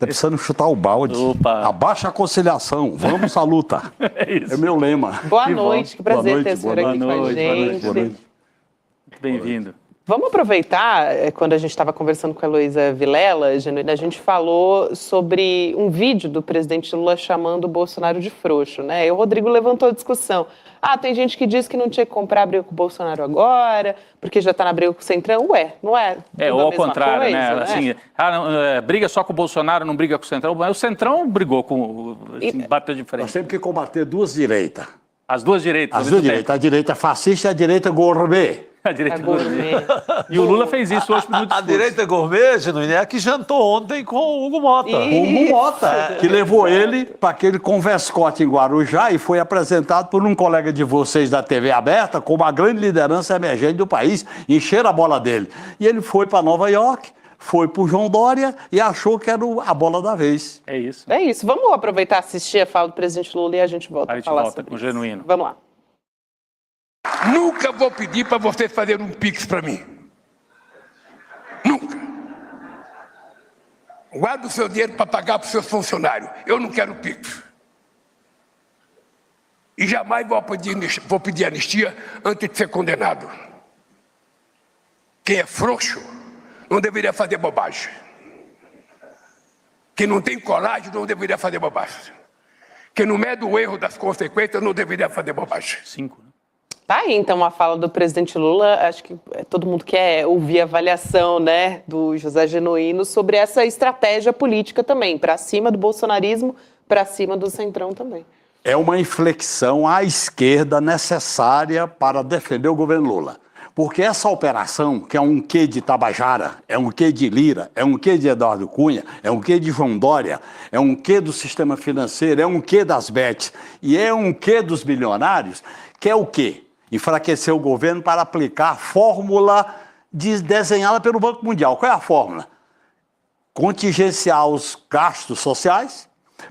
Tá precisando chutar o balde. Opa. Abaixa a conciliação, vamos à luta. É isso. É meu lema. Boa noite, que prazer ter o senhor aqui com a noite, gente. Boa noite. Muito bem-vindo. Vamos aproveitar, quando a gente estava conversando com a Heloísa Vilela, Genuína, a gente falou sobre um vídeo do presidente Lula chamando o Bolsonaro de frouxo, né? E o Rodrigo levantou a discussão. Ah, tem gente que diz que não tinha que comprar briga com o Bolsonaro agora, porque já está na briga com o Centrão. Ué, não é? É, ou ao contrário, coisa, né? Assim, briga só com o Bolsonaro, não briga com o Centrão. Mas o Centrão brigou com... bateu de frente. Nós temos que combater duas direitas. As duas direitas. As duas direitas. A direita fascista e a direita gourmet. A direita É gourmet. E o Lula fez isso hoje no discurso. A direita gourmet, Genuíno, é a que jantou ontem com o Hugo Mota. Ih. Hugo Mota, que levou ele para aquele converscote em Guarujá e foi apresentado por um colega de vocês da TV aberta como a grande liderança emergente do país, encheram a bola dele. E ele foi para Nova York, foi para o João Dória e achou que era a bola da vez. É isso. É isso. Vamos aproveitar e assistir a fala do presidente Lula e a gente volta a falar sobre com o isso. Genuíno. Vamos lá. Nunca vou pedir para vocês fazerem um pix para mim. Nunca. Guarda o seu dinheiro para pagar para os seus funcionários. Eu não quero pix. E jamais vou pedir anistia antes de ser condenado. Quem é frouxo não deveria fazer bobagem. Quem não tem coragem não deveria fazer bobagem. Quem não mede o erro das consequências não deveria fazer bobagem. 5, né? Tá aí, então, a fala do presidente Lula. Acho que todo mundo quer ouvir a avaliação, né, do José Genuíno sobre essa estratégia política também, para cima do bolsonarismo, para cima do Centrão também. É uma inflexão à esquerda necessária para defender o governo Lula. Porque essa operação, que é um quê de Tabajara, é um quê de Lira, é um quê de Eduardo Cunha, é um quê de João Dória, é um quê do sistema financeiro, é um quê das bets e é um quê dos bilionários, que é o quê? Enfraquecer o governo para aplicar a fórmula desenhada pelo Banco Mundial. Qual é a fórmula? Contingenciar os gastos sociais,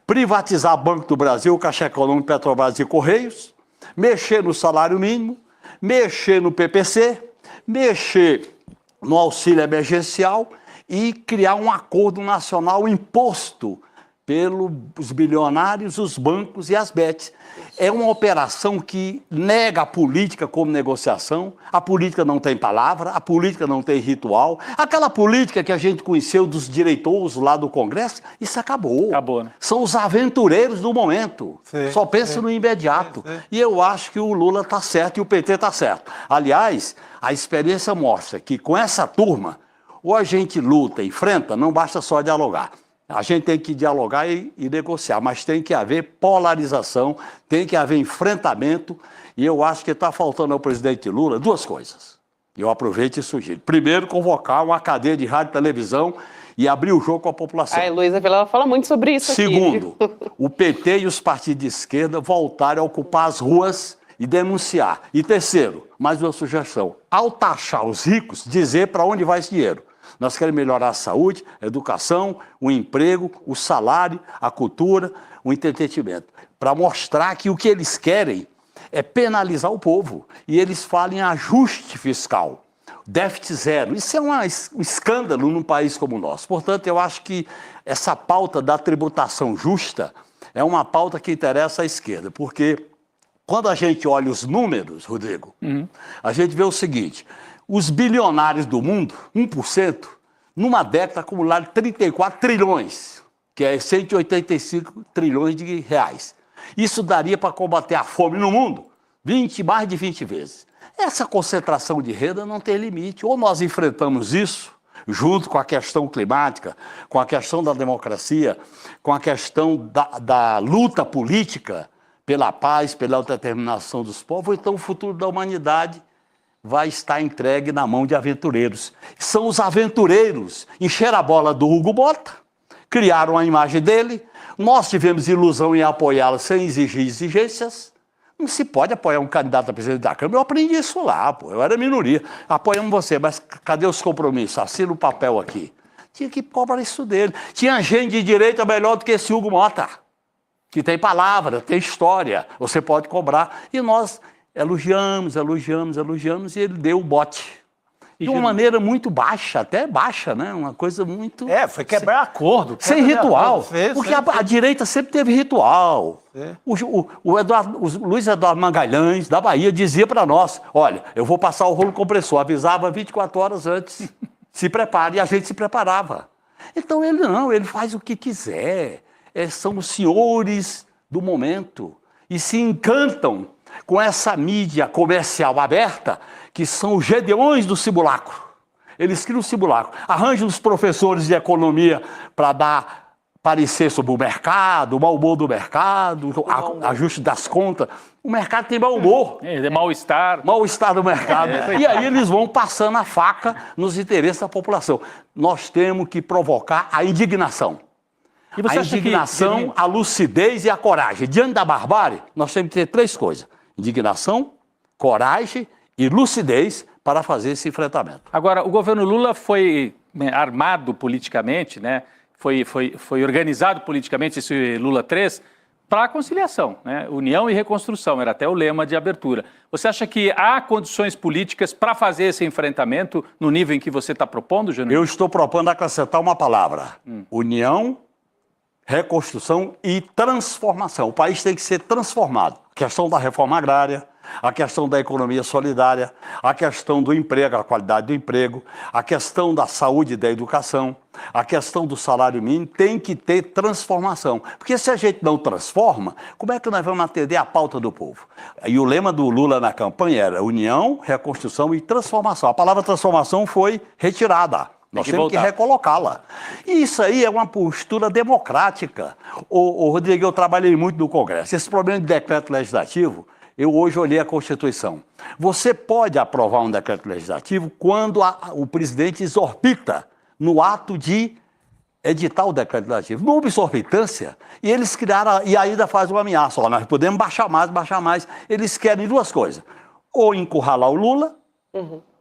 privatizar Banco do Brasil, Caixa Econômica, Petrobras e Correios, mexer no salário mínimo, mexer no PPC, mexer no auxílio emergencial e criar um acordo nacional imposto pelos bilionários, os bancos e as bets. É uma operação que nega a política como negociação, a política não tem palavra, a política não tem ritual. Aquela política que a gente conheceu dos direitores lá do Congresso, isso acabou. Acabou, né? São os aventureiros do momento. Sim, Só pensa no imediato. E eu acho que o Lula está certo e o PT está certo. Aliás, a experiência mostra que com essa turma, ou a gente luta, enfrenta, não basta só dialogar. A gente tem que dialogar e negociar, mas tem que haver polarização, tem que haver enfrentamento, e eu acho que está faltando ao presidente Lula duas coisas. Eu aproveito e sugiro. Primeiro, convocar uma cadeia de rádio e televisão e abrir o jogo com a população. A Heloísa Vilela fala muito sobre isso aqui. Segundo, o PT e os partidos de esquerda voltarem a ocupar as ruas e denunciar. E terceiro, mais uma sugestão, ao taxar os ricos, dizer para onde vai esse dinheiro. Nós queremos melhorar a saúde, a educação, o emprego, o salário, a cultura, o entretenimento. Para mostrar que o que eles querem é penalizar o povo. E eles falam em ajuste fiscal, déficit zero. Isso é um escândalo num país como o nosso. Portanto, eu acho que essa pauta da tributação justa é uma pauta que interessa à esquerda. Porque quando a gente olha os números, Rodrigo, a gente vê o seguinte... Os bilionários do mundo, 1%, numa década acumularam 34 trilhões, que é 185 trilhões de reais. Isso daria para combater a fome no mundo mais de 20 vezes. Essa concentração de renda não tem limite. Ou nós enfrentamos isso, junto com a questão climática, com a questão da democracia, com a questão da luta política pela paz, pela autodeterminação dos povos, ou então o futuro da humanidade vai estar entregue na mão de aventureiros. São os aventureiros. Encheram a bola do Hugo Mota, criaram a imagem dele, nós tivemos ilusão em apoiá-lo sem exigir exigências. Não se pode apoiar um candidato a presidente da Câmara. Eu aprendi isso lá, pô. Eu era minoria. Apoiamos você, mas cadê os compromissos? Assina o papel aqui. Tinha que cobrar isso dele. Tinha gente de direita melhor do que esse Hugo Mota, que tem palavra, tem história. Você pode cobrar. E nós... elogiamos, e ele deu o bote. de uma maneira muito baixa, até baixa, né? Uma coisa muito... Foi quebrar acordo. Sem ritual. Fez, porque a direita sempre teve ritual. O Luiz Eduardo Magalhães, da Bahia, dizia para nós, olha, eu vou passar o rolo compressor, avisava 24 horas antes, se prepare, e a gente se preparava. Então ele não, ele faz o que quiser, são os senhores do momento, e se encantam com essa mídia comercial aberta, que são os gedeões do simulacro. Eles criam o simulacro, arranjam os professores de economia para dar parecer sobre o mercado, o mau humor do mercado, ajuste das contas. O mercado tem mau humor. Mal-estar. Mal-estar do mercado. E aí eles vão passando a faca nos interesses da população. Nós temos que provocar a indignação. E você a acha indignação, a lucidez e a coragem. Diante da barbárie, nós temos que ter 3 coisas. Indignação, coragem e lucidez para fazer esse enfrentamento. Agora, o governo Lula foi armado politicamente, né? Foi organizado politicamente, esse Lula 3, para a conciliação, né? União e reconstrução, era até o lema de abertura. Você acha que há condições políticas para fazer esse enfrentamento no nível em que você está propondo, Genuíno? Eu estou propondo acrescentar uma palavra. União, reconstrução e transformação. O país tem que ser transformado. A questão da reforma agrária, a questão da economia solidária, a questão do emprego, a qualidade do emprego, a questão da saúde e da educação, a questão do salário mínimo, tem que ter transformação. Porque se a gente não transforma, como é que nós vamos atender a pauta do povo? E o lema do Lula na campanha era união, reconstrução e transformação. A palavra transformação foi retirada. Nós temos que recolocá-la. E isso aí é uma postura democrática. Rodrigo, eu trabalhei muito no Congresso. Esse problema de decreto legislativo, eu hoje olhei a Constituição. Você pode aprovar um decreto legislativo quando o presidente exorbita no ato de editar o decreto legislativo. Não houve exorbitância, e eles criaram, e ainda faz uma ameaça. Nós podemos baixar mais. Eles querem 2 coisas. Ou encurralar o Lula,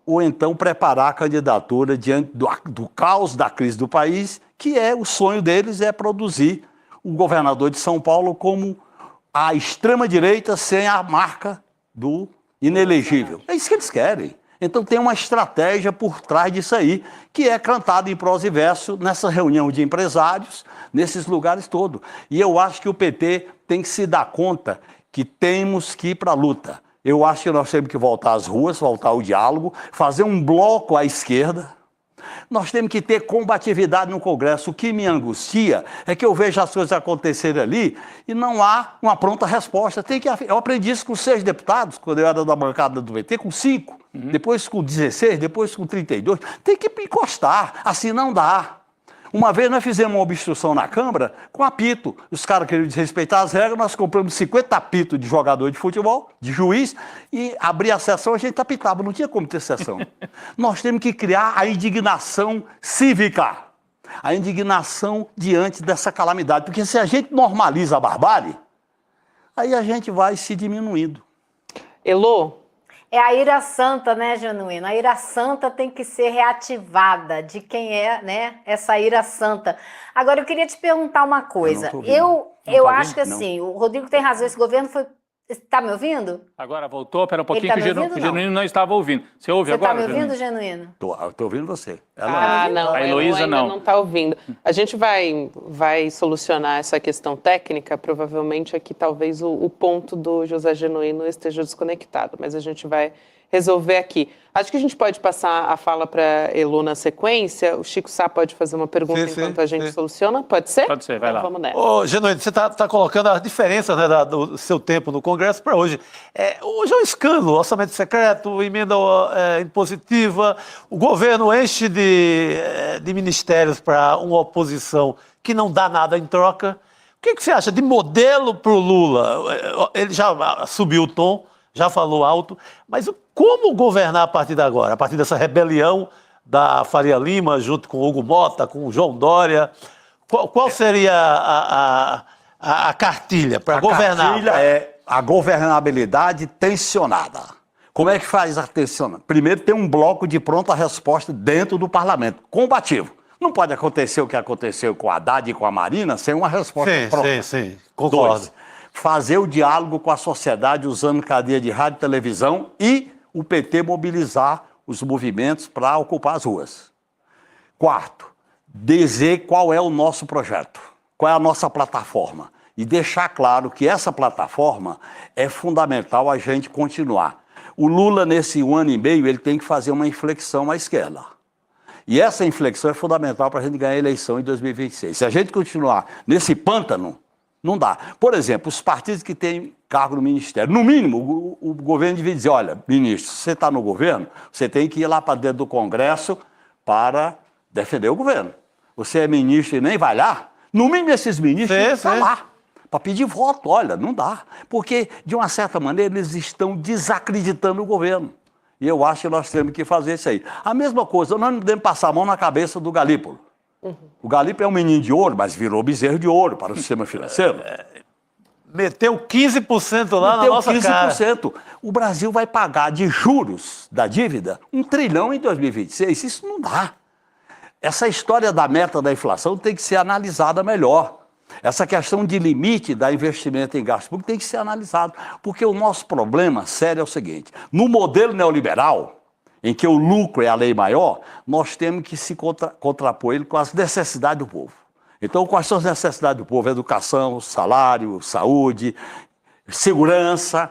ou então preparar a candidatura diante do caos da crise do país, que o sonho deles é produzir o governador de São Paulo como a extrema-direita sem a marca do inelegível. É isso que eles querem. Então tem uma estratégia por trás disso aí, que é cantada em prosa e verso nessa reunião de empresários, nesses lugares todos. E eu acho que o PT tem que se dar conta que temos que ir para a luta. Eu acho que nós temos que voltar às ruas, voltar ao diálogo, fazer um bloco à esquerda. Nós temos que ter combatividade no Congresso. O que me angustia é que eu vejo as coisas acontecerem ali e não há uma pronta resposta. Eu aprendi isso com 6 deputados, quando eu era da bancada do PT, com 5, depois com 16, depois com 32. Tem que encostar, assim não dá. Uma vez nós fizemos uma obstrução na Câmara com apito. Os caras queriam desrespeitar as regras, nós compramos 50 apitos de jogador de futebol, de juiz, e abria a sessão, a gente apitava, não tinha como ter sessão. Nós temos que criar a indignação cívica, a indignação diante dessa calamidade, porque se a gente normaliza a barbárie, aí a gente vai se diminuindo. Elô? É a ira santa, né, Genuíno? A ira santa tem que ser reativada. De quem é, né, essa ira santa? Agora, eu queria te perguntar uma coisa. Eu acho que assim, o Rodrigo tem razão, esse governo foi... Está me ouvindo? Agora voltou, espera um pouquinho, Tá que o Genuíno não estava ouvindo. Você ouve agora? Você está me ouvindo, Genuíno? Estou ouvindo você. Não, a Heloísa não está ouvindo. A gente vai solucionar essa questão técnica, provavelmente aqui talvez o ponto do José Genuíno esteja desconectado, mas a gente vai resolver aqui. Acho que a gente pode passar a fala para Elô na sequência. O Chico Sá pode fazer uma pergunta enquanto a gente soluciona? Pode ser? Pode ser, vai lá. Vamos nessa. Ô, Genuíno, você está colocando a diferença, né, do seu tempo no Congresso para hoje. Hoje é um escândalo, orçamento secreto, emenda impositiva, o governo enche de ministérios para uma oposição que não dá nada em troca. O que você acha de modelo para o Lula? Ele já subiu o tom, já falou alto, mas como governar a partir de agora? A partir dessa rebelião da Faria Lima, junto com o Hugo Mota, com o João Dória, qual seria a cartilha para governar? A cartilha é a governabilidade tensionada. Como é que faz a tensionada? Primeiro tem um bloco de pronta resposta dentro do parlamento, combativo. Não pode acontecer o que aconteceu com a Haddad e com a Marina sem uma resposta pronta. Sim, concordo. 2, fazer o diálogo com a sociedade usando cadeia de rádio e televisão e o PT mobilizar os movimentos para ocupar as ruas. Quarto, dizer qual é o nosso projeto, qual é a nossa plataforma. E deixar claro que essa plataforma é fundamental a gente continuar. O Lula, nesse 1 ano e meio, ele tem que fazer uma inflexão à esquerda. E essa inflexão é fundamental para a gente ganhar a eleição em 2026. Se a gente continuar nesse pântano, não dá. Por exemplo, os partidos que têm cargo no ministério, no mínimo, o governo devia dizer, olha, ministro, se você está no governo, você tem que ir lá para dentro do Congresso para defender o governo. Você é ministro e nem vai lá, no mínimo esses ministros têm que estar lá para pedir voto. Olha, não dá. Porque, de uma certa maneira, eles estão desacreditando o governo. E eu acho que nós temos que fazer isso aí. A mesma coisa, nós não podemos passar a mão na cabeça do Galípolo. O Galípolo é um menino de ouro, mas virou bezerro de ouro para o sistema financeiro. Meteu 15% lá na nossa 15%. Cara. O Brasil vai pagar de juros da dívida 1 trilhão em 2026. Isso não dá. Essa história da meta da inflação tem que ser analisada melhor. Essa questão de limite da investimento em gasto público tem que ser analisado. Porque o nosso problema sério é o seguinte: no modelo neoliberal, em que o lucro é a lei maior, nós temos que se contrapor ele com as necessidades do povo. Então, quais são as necessidades do povo? Educação, salário, saúde, segurança,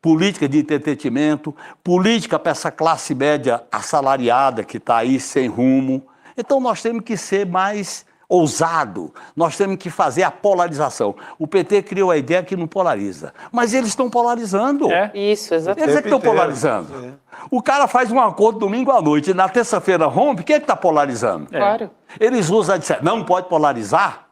política de entretenimento, política para essa classe média assalariada que está aí sem rumo. Então, nós temos que ser mais ousado, nós temos que fazer a polarização. O PT criou a ideia que não polariza, mas eles estão polarizando. Isso, exatamente. Eles é que estão polarizando. O cara faz um acordo domingo à noite e na terça-feira rompe, quem é que está polarizando? Claro. Eles usam a dizer, não pode polarizar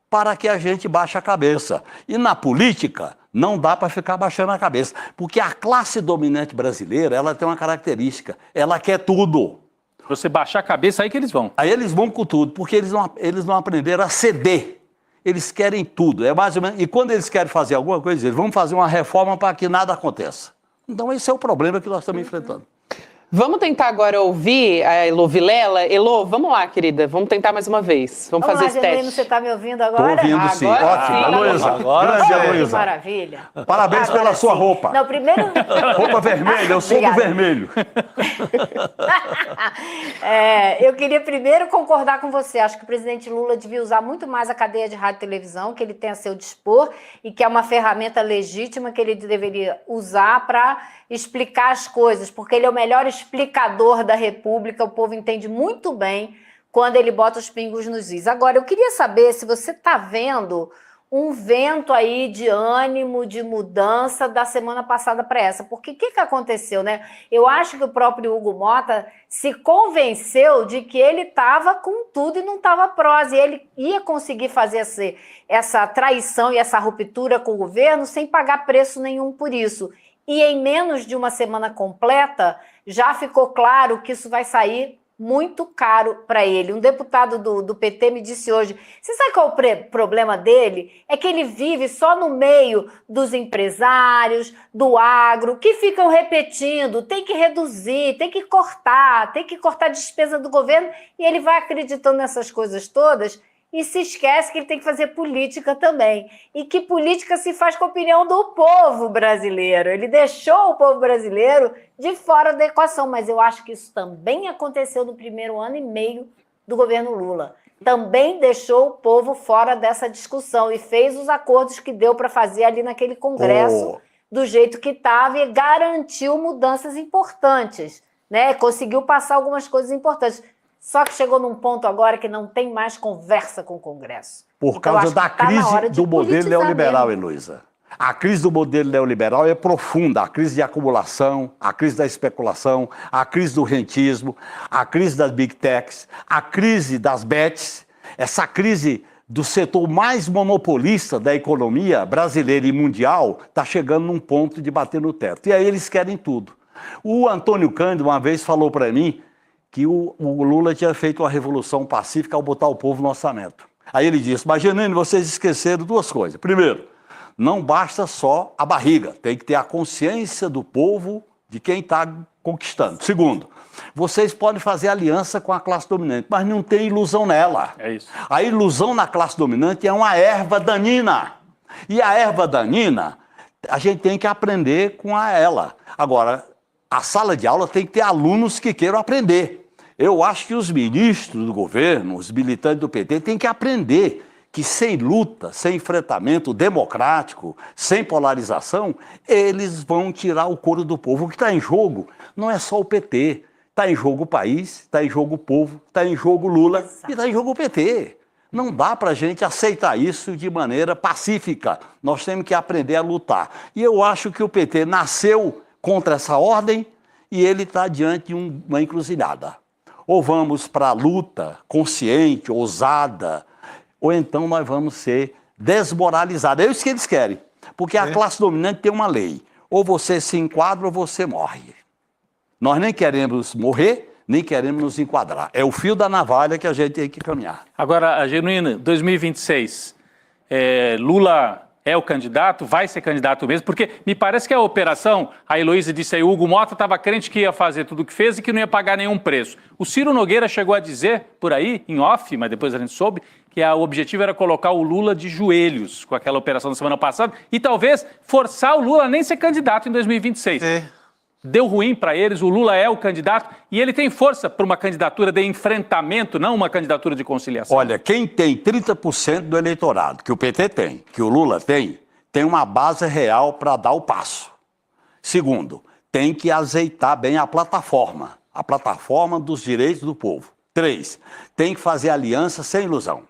para que a gente baixe a cabeça. E na política, não dá para ficar baixando a cabeça, porque a classe dominante brasileira, ela tem uma característica, ela quer tudo. Você baixar a cabeça, aí que eles vão. Aí eles vão com tudo, porque eles não aprenderam a ceder. Eles querem tudo. É mais ou menos, e quando eles querem fazer alguma coisa, eles vão fazer uma reforma para que nada aconteça. Então esse é o problema que nós estamos enfrentando. Vamos tentar agora ouvir a Elô Vilela. Elô, vamos lá, querida. Vamos tentar mais uma vez. Vamos fazer esse teste. Você está me ouvindo agora? Estou ouvindo, sim. Ótimo. Luísa, grande Luísa. Que maravilha. Parabéns Agora pela sua sim. roupa. Não, primeiro... Roupa vermelha, eu sou do vermelho. Eu queria primeiro concordar com você. Acho que o presidente Lula devia usar muito mais a cadeia de rádio e televisão que ele tem a seu dispor e que é uma ferramenta legítima que ele deveria usar para explicar as coisas, porque ele é o melhor explicador da República, o povo entende muito bem quando ele bota os pingos nos is. Agora, eu queria saber se você está vendo um vento aí de ânimo, de mudança da semana passada para essa. Porque o que aconteceu, né? Eu acho que o próprio Hugo Mota se convenceu de que ele estava com tudo e não estava prós. E ele ia conseguir fazer essa traição e essa ruptura com o governo sem pagar preço nenhum por isso. E em menos de uma semana completa, já ficou claro que isso vai sair muito caro para ele. Um deputado do PT me disse hoje, você sabe qual é o problema dele? É que ele vive só no meio dos empresários, do agro, que ficam repetindo, tem que reduzir, tem que cortar a despesa do governo, e ele vai acreditando nessas coisas todas e se esquece que ele tem que fazer política também. E que política se faz com a opinião do povo brasileiro. Ele deixou o povo brasileiro de fora da equação, mas eu acho que isso também aconteceu no primeiro ano e meio do governo Lula. Também deixou o povo fora dessa discussão e fez os acordos que deu para fazer ali naquele Congresso do jeito que estava e garantiu mudanças importantes, né? Conseguiu passar algumas coisas importantes. Só que chegou num ponto agora que não tem mais conversa com o Congresso. Por causa da crise do modelo neoliberal, Heloísa. A crise do modelo neoliberal é profunda. A crise de acumulação, a crise da especulação, a crise do rentismo, a crise das big techs, a crise das bets, essa crise do setor mais monopolista da economia brasileira e mundial está chegando num ponto de bater no teto. E aí eles querem tudo. O Antônio Cândido uma vez falou para mim que o Lula tinha feito uma revolução pacífica ao botar o povo no orçamento. Aí ele disse, mas Janine, vocês esqueceram duas coisas. Primeiro, não basta só a barriga, tem que ter a consciência do povo de quem está conquistando. Segundo, vocês podem fazer aliança com a classe dominante, mas não tem ilusão nela. É isso. A ilusão na classe dominante é uma erva danina. E a erva danina, a gente tem que aprender com ela. Agora, a sala de aula tem que ter alunos que queiram aprender. Eu acho que os ministros do governo, os militantes do PT, têm que aprender que sem luta, sem enfrentamento democrático, sem polarização, eles vão tirar o couro do povo. O que está em jogo não é só o PT. Está em jogo o país, está em jogo o povo, está em jogo Lula e está em jogo o PT. Não dá para a gente aceitar isso de maneira pacífica. Nós temos que aprender a lutar. E eu acho que o PT nasceu contra essa ordem e ele está diante de uma encruzilhada. Ou vamos para a luta consciente, ousada, ou então nós vamos ser desmoralizados. É isso que eles querem. Porque a classe dominante tem uma lei. Ou você se enquadra ou você morre. Nós nem queremos morrer, nem queremos nos enquadrar. É o fio da navalha que a gente tem que caminhar. Agora, Genuíno, 2026, Lula é o candidato, vai ser candidato mesmo, porque me parece que a operação, a Heloísa disse aí, o Hugo Mota estava crente que ia fazer tudo o que fez e que não ia pagar nenhum preço. O Ciro Nogueira chegou a dizer, por aí, em off, mas depois a gente soube, que o objetivo era colocar o Lula de joelhos com aquela operação da semana passada e talvez forçar o Lula a nem ser candidato em 2026. Deu ruim para eles, o Lula é o candidato e ele tem força para uma candidatura de enfrentamento, não uma candidatura de conciliação. Olha, quem tem 30% do eleitorado, que o PT tem, que o Lula tem uma base real para dar o passo. Segundo, tem que azeitar bem a plataforma dos direitos do povo. 3, tem que fazer aliança sem ilusão.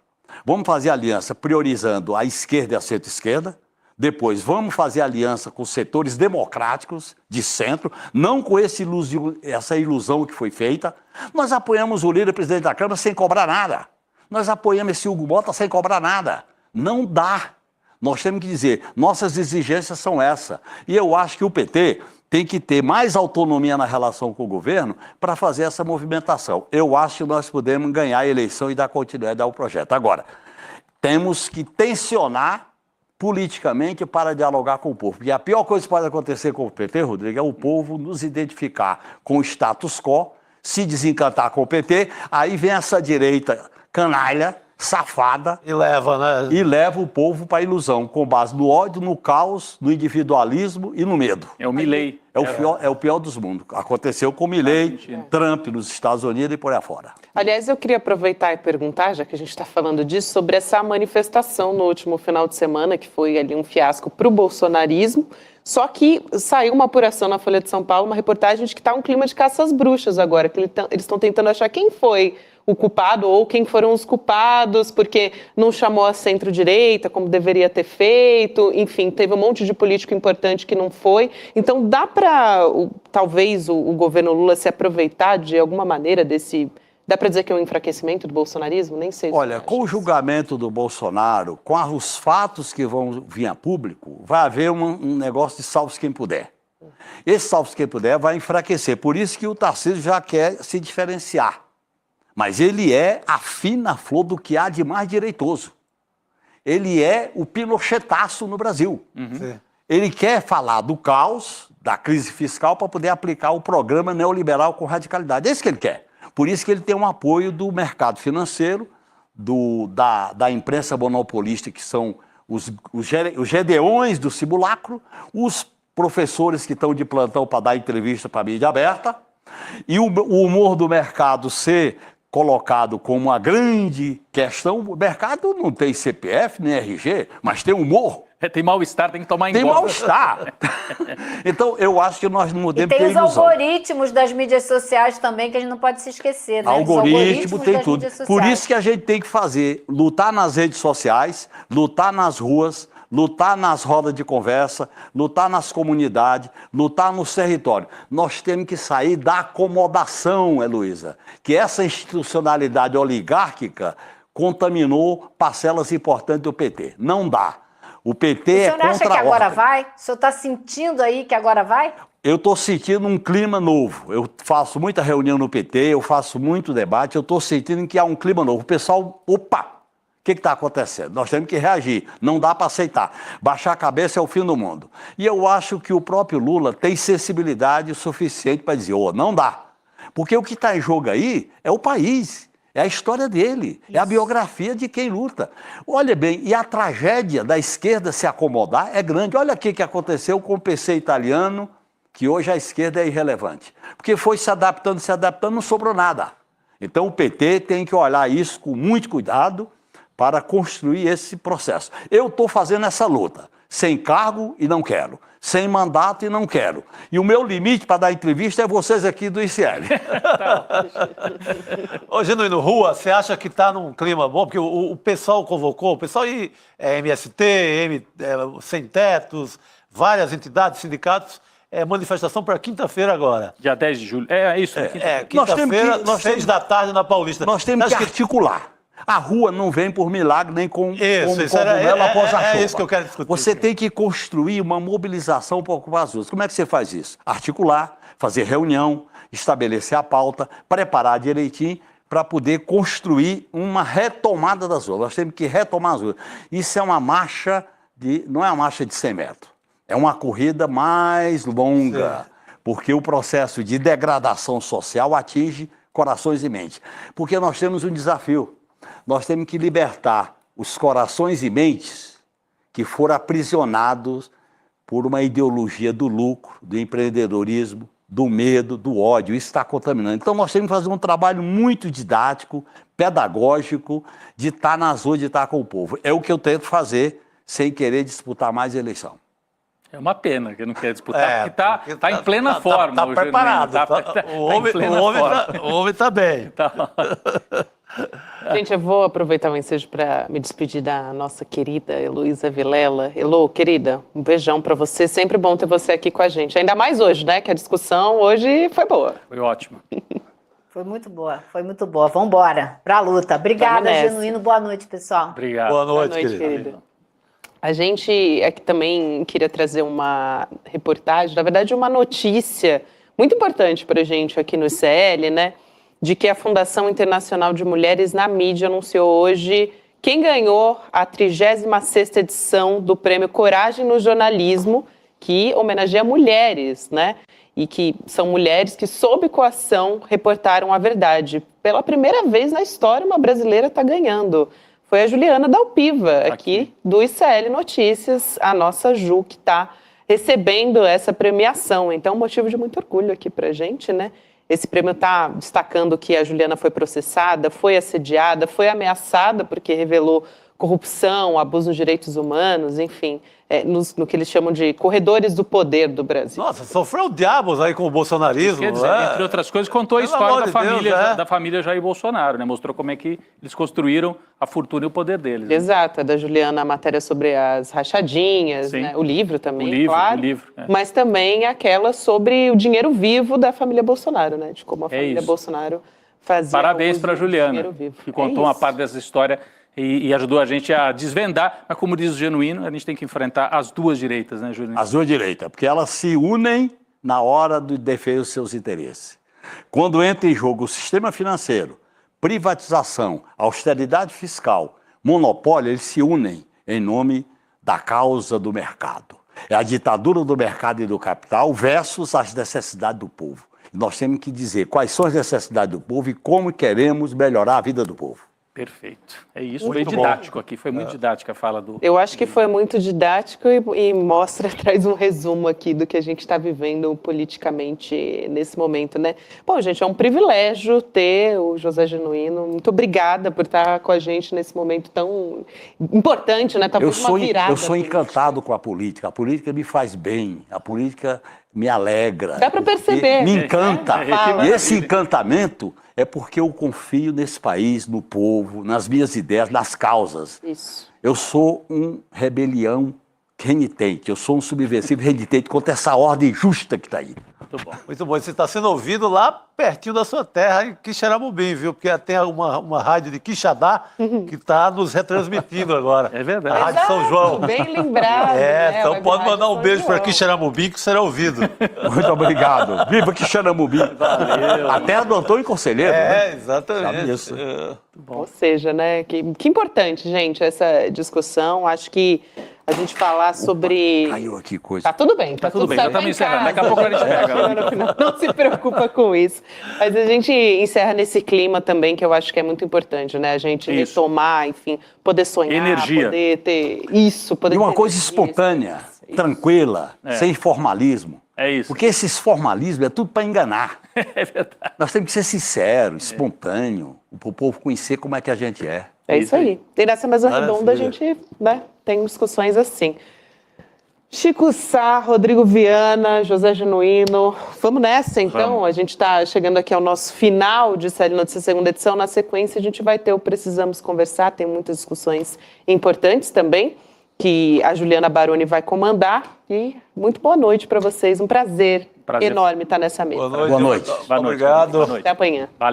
Vamos fazer aliança priorizando a esquerda e a centro-esquerda. Depois, vamos fazer aliança com setores democráticos de centro, não com essa ilusão que foi feita. Nós apoiamos o líder presidente da Câmara sem cobrar nada. Nós apoiamos esse Hugo Mota sem cobrar nada. Não dá. Nós temos que dizer, nossas exigências são essas. E eu acho que o PT tem que ter mais autonomia na relação com o governo para fazer essa movimentação. Eu acho que nós podemos ganhar a eleição e dar continuidade ao projeto. Agora, temos que tensionar politicamente para dialogar com o povo. Porque a pior coisa que pode acontecer com o PT, Rodrigo, é o povo nos identificar com o status quo, se desencantar com o PT, aí vem essa direita canalha, safada, E leva, né? e leva o povo para a ilusão, com base no ódio, no caos, no individualismo e no medo. É o Milei. É o pior dos mundos. Aconteceu com Milei, Trump nos Estados Unidos e por aí afora. Aliás, eu queria aproveitar e perguntar, já que a gente está falando disso, sobre essa manifestação no último final de semana, que foi ali um fiasco para o bolsonarismo. Só que saiu uma apuração na Folha de São Paulo, uma reportagem de que está um clima de caça às bruxas agora, que eles estão tentando achar quem foi o culpado ou quem foram os culpados, porque não chamou a centro-direita como deveria ter feito, enfim, teve um monte de político importante que não foi. Então, dá para, talvez, o governo Lula se aproveitar de alguma maneira desse... Dá para dizer que é um enfraquecimento do bolsonarismo? Nem sei. Olha, com o julgamento do Bolsonaro, com os fatos que vão vir a público, vai haver um negócio de salve-se quem puder. Esse salve-se quem puder vai enfraquecer. Por isso que o Tarcísio já quer se diferenciar. Mas ele é a fina flor do que há de mais direitoso. Ele é o pinochetaço no Brasil. Ele quer falar do caos, da crise fiscal, para poder aplicar o programa neoliberal com radicalidade. É isso que ele quer. Por isso que ele tem um apoio do mercado financeiro, da imprensa monopolista, que são os gedeões do simulacro, os professores que estão de plantão para dar entrevista para a mídia aberta, e o humor do mercado ser colocado como uma grande questão. O mercado não tem CPF nem RG, mas tem humor. Tem mal-estar, tem que tomar em Tem conta. mal-estar. Então, eu acho que nós não E podemos ter tem os ilusão. algoritmos das mídias sociais também, que a gente não pode se esquecer, né? Os Algoritmo algoritmos tem das tudo. mídias Por sociais. isso que a gente tem que fazer, lutar nas redes sociais, lutar nas ruas, lutar nas rodas de conversa, lutar nas comunidades, lutar nos territórios. Nós temos que sair da acomodação, Heloísa, que essa institucionalidade oligárquica contaminou parcelas importantes do PT. Não dá. O PT O é senhor acha contra que a agora ordem. vai? O senhor está sentindo aí que agora vai? Eu estou sentindo um clima novo. Eu faço muita reunião no PT, eu faço muito debate, eu estou sentindo que há um clima novo. O pessoal, opa, o que está acontecendo? Nós temos que reagir, não dá para aceitar. Baixar a cabeça é o fim do mundo. E eu acho que o próprio Lula tem sensibilidade suficiente para dizer, não dá. Porque o que está em jogo aí é o país. É a história dele, é a biografia de quem luta. Olha bem, e a tragédia da esquerda se acomodar é grande. Olha o que aconteceu com o PC italiano que hoje a esquerda é irrelevante. Porque foi se adaptando, não sobrou nada. Então o PT tem que olhar isso com muito cuidado para construir esse processo. Eu estou fazendo essa luta, sem cargo e não quero, sem mandato e não quero. E o meu limite para dar entrevista é vocês aqui do ICL. Ô, Genuíno, Rua, você acha que está num clima bom? Porque o pessoal convocou, o pessoal aí, MST, Sem Tetos, várias entidades, sindicatos, manifestação para quinta-feira agora. Dia 10 de julho. É isso. Quinta-feira, 6 da tarde na Paulista. Nós temos que articular. A rua não vem por milagre, nem com cogumelo após a chuva. É isso que eu quero discutir. Você tem que construir uma mobilização para ocupar as ruas. Como é que você faz isso? Articular, fazer reunião, estabelecer a pauta, preparar direitinho para poder construir uma retomada das ruas. Nós temos que retomar as ruas. Isso é uma marcha não é uma marcha de 100 metros. É uma corrida mais longa, porque o processo de degradação social atinge corações e mentes. Porque nós temos um desafio. Nós temos que libertar os corações e mentes que foram aprisionados por uma ideologia do lucro, do empreendedorismo, do medo, do ódio. Isso está contaminando. Então nós temos que fazer um trabalho muito didático, pedagógico, de estar nas ruas, de estar com o povo. É o que eu tento fazer sem querer disputar mais eleição. É uma pena que eu não quero disputar, porque está em plena forma. Está preparado. O homem está bem. Gente, eu vou aproveitar o ensejo para me despedir da nossa querida Heloísa Vilela. Elô, querida, um beijão para você. Sempre bom ter você aqui com a gente. Ainda mais hoje, né? Que a discussão hoje foi boa. Foi ótima. Foi muito boa, foi muito boa. Vamos embora para a luta. Obrigada, Genuíno. Boa noite, pessoal. Obrigado. Boa noite, querida. A gente aqui também queria trazer uma reportagem, na verdade uma notícia muito importante para a gente aqui no ICL, né? De que a Fundação Internacional de Mulheres na Mídia anunciou hoje quem ganhou a 36ª edição do Prêmio Coragem no Jornalismo, que homenageia mulheres, né? E que são mulheres que, sob coação, reportaram a verdade. Pela primeira vez na história, uma brasileira está ganhando. Foi a Juliana Dalpiva, aqui do ICL Notícias, a nossa Ju, que está recebendo essa premiação. Então, motivo de muito orgulho aqui para a gente, né? Esse prêmio está destacando que a Juliana foi processada, foi assediada, foi ameaçada porque revelou corrupção, abuso dos direitos humanos, enfim, no que eles chamam de corredores do poder do Brasil. Nossa, sofreu diabos aí com o bolsonarismo. Quer dizer, entre outras coisas, contou a história da família Jair Bolsonaro, né? Mostrou como é que eles construíram a fortuna e o poder deles. Né? Exato, é da Juliana a matéria sobre as rachadinhas, né? O livro também, claro. O livro, mas também aquela sobre o dinheiro vivo da família Bolsonaro, né? De como a família Bolsonaro fazia. Parabéns para a Juliana, que contou uma parte dessa história e ajudou a gente a desvendar, mas como diz o Genuíno, a gente tem que enfrentar as duas direitas, né, Genuíno? As duas direitas, porque elas se unem na hora de defender os seus interesses. Quando entra em jogo o sistema financeiro, privatização, austeridade fiscal, monopólio, eles se unem em nome da causa do mercado. É a ditadura do mercado e do capital versus as necessidades do povo. Nós temos que dizer quais são as necessidades do povo e como queremos melhorar a vida do povo. Perfeito. É isso. Foi didático aqui, foi muito didática a fala do... Eu acho que foi muito didático e mostra, traz um resumo aqui do que a gente está vivendo politicamente nesse momento, né? Bom, gente, é um privilégio ter o José Genuíno. Muito obrigada por estar com a gente nesse momento tão importante, né? Talvez uma virada. Eu sou encantado com a política me faz bem, a política me alegra. Dá para perceber. Me encanta. E esse encantamento é porque eu confio nesse país, no povo, nas minhas ideias, nas causas. Isso. Eu sou um rebelião renitente, eu sou um subversivo renitente contra essa ordem justa que está aí. Muito bom. Muito bom. Você está sendo ouvido lá pertinho da sua terra, em Quixeramobim, viu? Porque tem uma rádio de Quixadá que está nos retransmitindo agora. É verdade. A Rádio São João. Bem lembrado. Né? Então pode mandar um beijo para Quixeramobim que será ouvido. Muito obrigado. Viva Quixeramobim. Valeu. A terra do Antônio Conselheiro. Né? Exatamente. Sabe isso. Ou seja, né? Que importante, gente, essa discussão. Acho que a gente falar sobre... Caiu aqui coisa. Tá tudo bem, Tá tudo bem, já certo. estamos encerrando. Daqui a pouco a gente pega. Não se preocupa com isso. Mas a gente encerra nesse clima também, que eu acho que é muito importante, né? A gente retomar, enfim, poder sonhar, energia. Poder ter isso. Poder E uma ter coisa energia, espontânea, tranquila, sem formalismo. É isso. Porque esses formalismos é tudo para enganar. É verdade. Nós temos que ser sinceros, espontâneo, para o povo conhecer como é que a gente é. É isso aí. E nessa mesa Maravilha. redonda a gente, né, tem discussões assim. Chico Sá, Rodrigo Viana, José Genuíno. Vamos nessa, então? Vamos. A gente está chegando aqui ao nosso final de Série Notícias, segunda edição. Na sequência, a gente vai ter o Precisamos Conversar. Tem muitas discussões importantes também, que a Juliana Baroni vai comandar. E muito boa noite para vocês. Um prazer, Prazer. enorme estar nessa mesa. Boa noite. Boa noite. Boa noite. Obrigado. Boa noite. Até amanhã. Valeu.